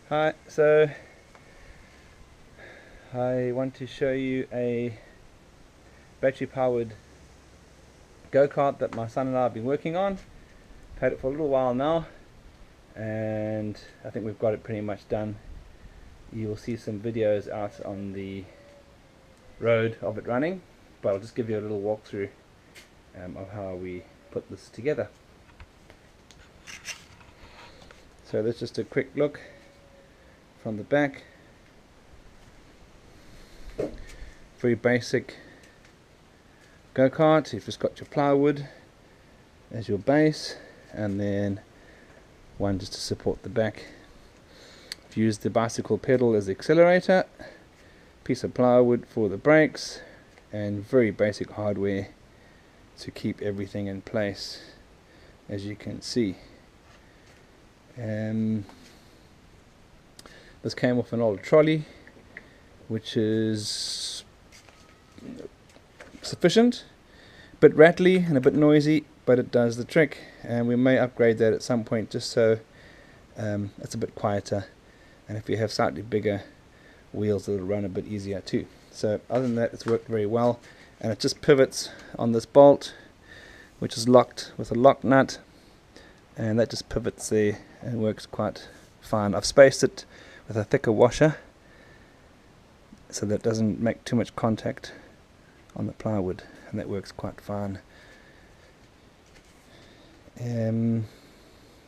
Hi, so I want to show you a battery powered go-kart that my son and I have been working on. I've had it for a little while now and I think we've got it pretty much done. You will see some videos out on the road of it running, but I'll just give you a little walkthrough of how we put this together. So that's just a quick look from the back. Very basic go-kart. You've just got your plywood as your base and then one just to support the back. I've used the bicycle pedal as the accelerator, piece of plywood for the brakes, and very basic hardware to keep everything in place, as you can see. This came off an old trolley, which is sufficient, a bit rattly and a bit noisy, but it does the trick, and we may upgrade that at some point just so it's a bit quieter, and if you have slightly bigger wheels it'll run a bit easier too. So other than that, it's worked very well, and it just pivots on this bolt, which is locked with a lock nut, and that just pivots there and works quite fine. I've spaced it with a thicker washer so that it doesn't make too much contact on the plywood, and that works quite fine. And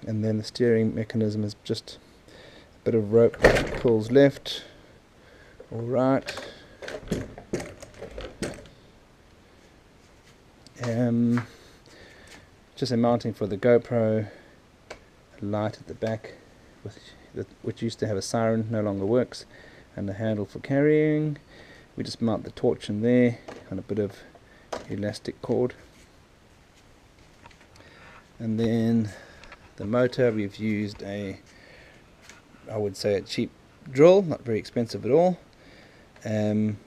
then the steering mechanism is just a bit of rope that pulls left or right. Just a mounting for the GoPro, a light at the back which used to have a siren, no longer works, and a handle for carrying. We just mount the torch in there on a bit of elastic cord. And then the motor, we've used I would say a cheap drill, not very expensive at all. Nothing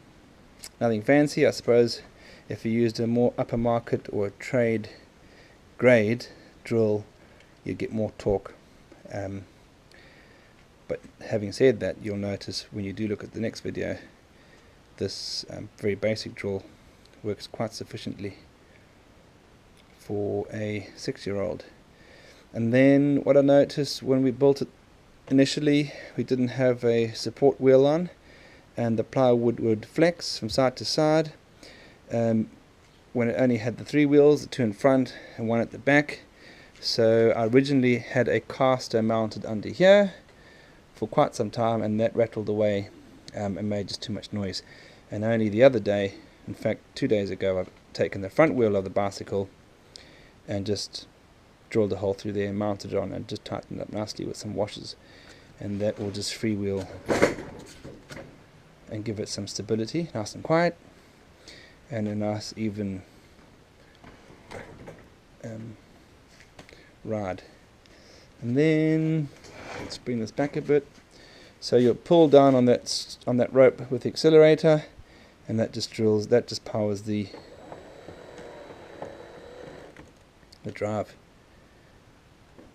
fancy. I suppose if you used a more upper market or a trade grade drill you'd get more torque. But having said that, you'll notice when you do look at the next video, this very basic drill works quite sufficiently for a 6-year-old. And then what I noticed when we built it initially, we didn't have a support wheel on, and the plywood would flex from side to side when it only had the 3 wheels, the 2 in front and 1 at the back. So I originally had a caster mounted under here for quite some time, and that rattled away and made just too much noise. And only the other day, in fact 2 days ago, I've taken the front wheel of the bicycle and just drilled a hole through there and mounted it on and just tightened it up nicely with some washers, and that will just freewheel and give it some stability, nice and quiet, and a nice even ride. And then let's bring this back a bit. So you'll pull down on that rope with the accelerator, and that just powers the drive.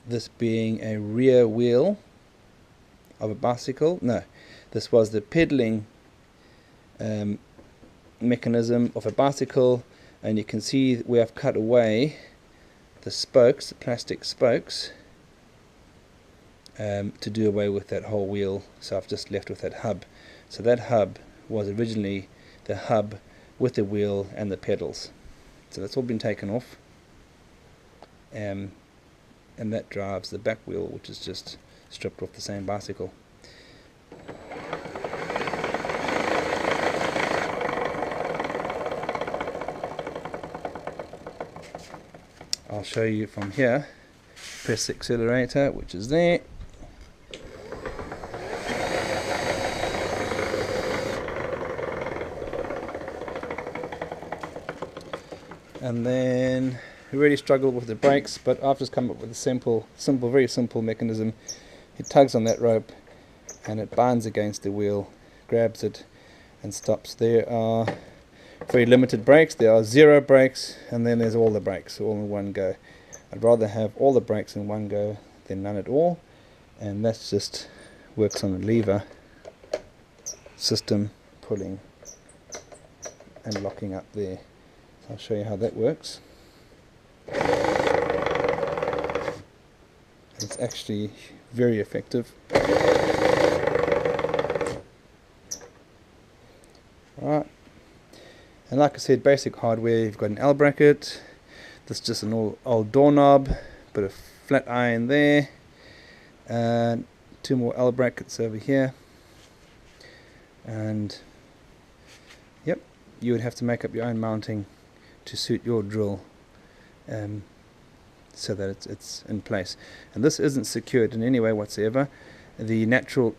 This being a rear wheel of a bicycle, no, this was the pedaling mechanism of a bicycle, and you can see we have cut away the spokes, the plastic spokes, to do away with that whole wheel, so I've just left with that hub. So that hub was originally the hub with the wheel and the pedals, so that's all been taken off, and that drives the back wheel, which is just stripped off the same bicycle. I'll show you from here. Press the accelerator, which is there. And then we really struggled with the brakes, but I've just come up with a very simple mechanism. It tugs on that rope and it binds against the wheel, grabs it and stops. There are very limited brakes. There are 0 brakes, and then there's all the brakes all in one go. I'd rather have all the brakes in one go than none at all, and that's just works on a lever system, pulling and locking up there. So I'll show you how that works. It's actually very effective. Alright, and like I said, basic hardware. You've got an L bracket, this is just an old doorknob, bit of flat iron there, and 2 more L brackets over here, and yep, you would have to make up your own mounting to suit your drill, so that it's in place. And this isn't secured in any way whatsoever. The natural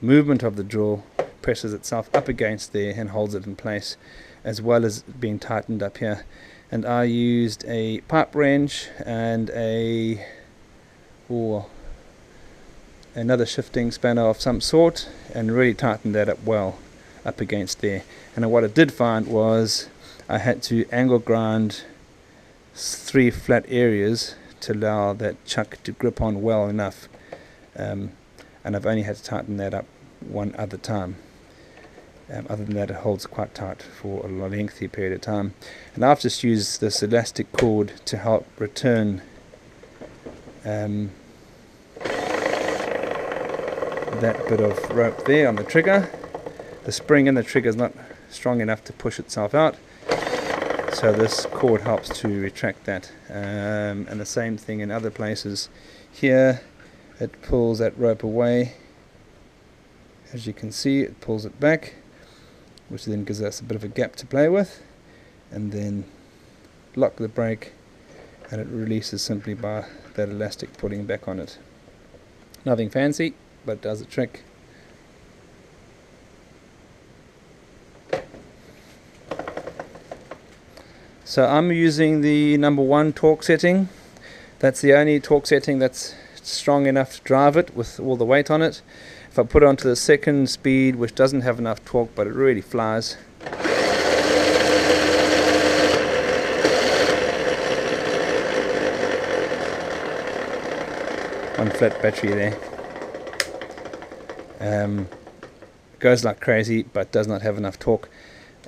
movement of the drill presses itself up against there and holds it in place, as well as being tightened up here. And I used a pipe wrench and another shifting spanner of some sort, and really tightened that up well up against there. And what I did find was I had to angle grind 3 flat areas to allow that chuck to grip on well enough, and I've only had to tighten that up 1 other time. Other than that, it holds quite tight for a lengthy period of time. And I've just used this elastic cord to help return that bit of rope there on the trigger. The spring in the trigger is not strong enough to push itself out, so this cord helps to retract that. And the same thing in other places. Here it pulls that rope away. As you can see, it pulls it back, which then gives us a bit of a gap to play with, and then lock the brake, and it releases simply by that elastic pulling back on it. Nothing fancy, but does the trick. So I'm using the number 1 torque setting. That's the only torque setting that's strong enough to drive it with all the weight on it. If I put it onto the 2nd speed, which doesn't have enough torque, but it really flies. One flat battery there. Goes like crazy, but does not have enough torque.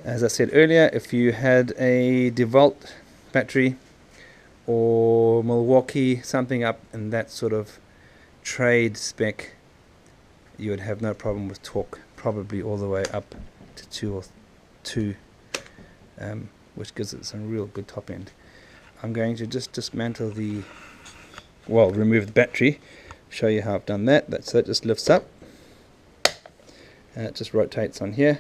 As I said earlier, if you had a DeWalt battery or Milwaukee, something up in that sort of trade spec, you would have no problem with torque, probably all the way up to 2, which gives it some real good top end. I'm going to just dismantle remove the battery, show you how I've done that. So it just lifts up, and it just rotates on here.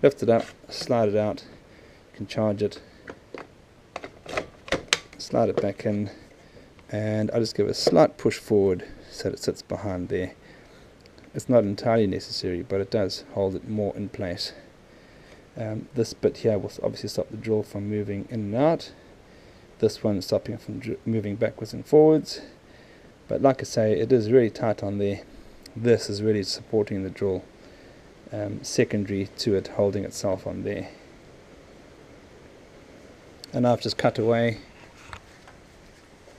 Lift it up, slide it out, you can charge it, slide it back in, and I'll just give it a slight push forward so that it sits behind there. It's not entirely necessary, but it does hold it more in place. This bit here will obviously stop the drill from moving in and out. This one stopping it from moving backwards and forwards. But like I say, it is really tight on there. This is really supporting the drill, secondary to it holding itself on there. And I've just cut away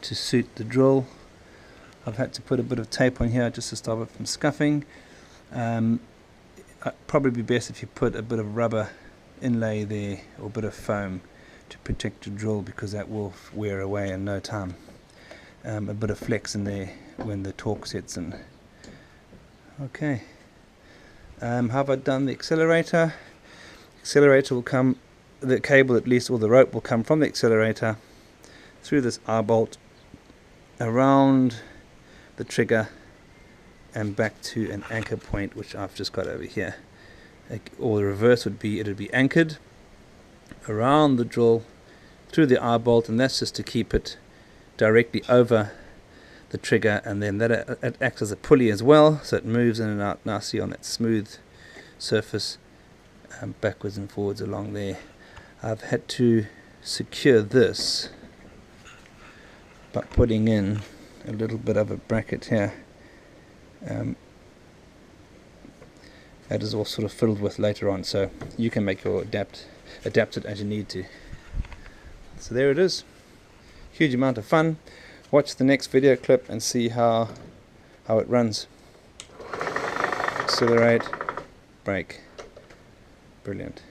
to suit the drill. I've had to put a bit of tape on here just to stop it from scuffing. It'd probably be best if you put a bit of rubber inlay there, or a bit of foam, to protect your drill, because that will wear away in no time. A bit of flex in there when the torque sets in. Okay. How have I done the accelerator? Accelerator will come, the cable at least, or the rope will come from the accelerator through this eye bolt, around the trigger, and back to an anchor point, which I've just got over here. Or the reverse would be, it would be anchored around the drill through the eye bolt, and that's just to keep it directly over the trigger, and then that it acts as a pulley as well, so it moves in and out nicely on that smooth surface, backwards and forwards along there. I've had to secure this by putting in a little bit of a bracket here. That is all sort of filled with later on, so you can make your adapt it as you need to. So there it is. Huge amount of fun. Watch the next video clip and see how it runs. accelerate, brake. Brilliant.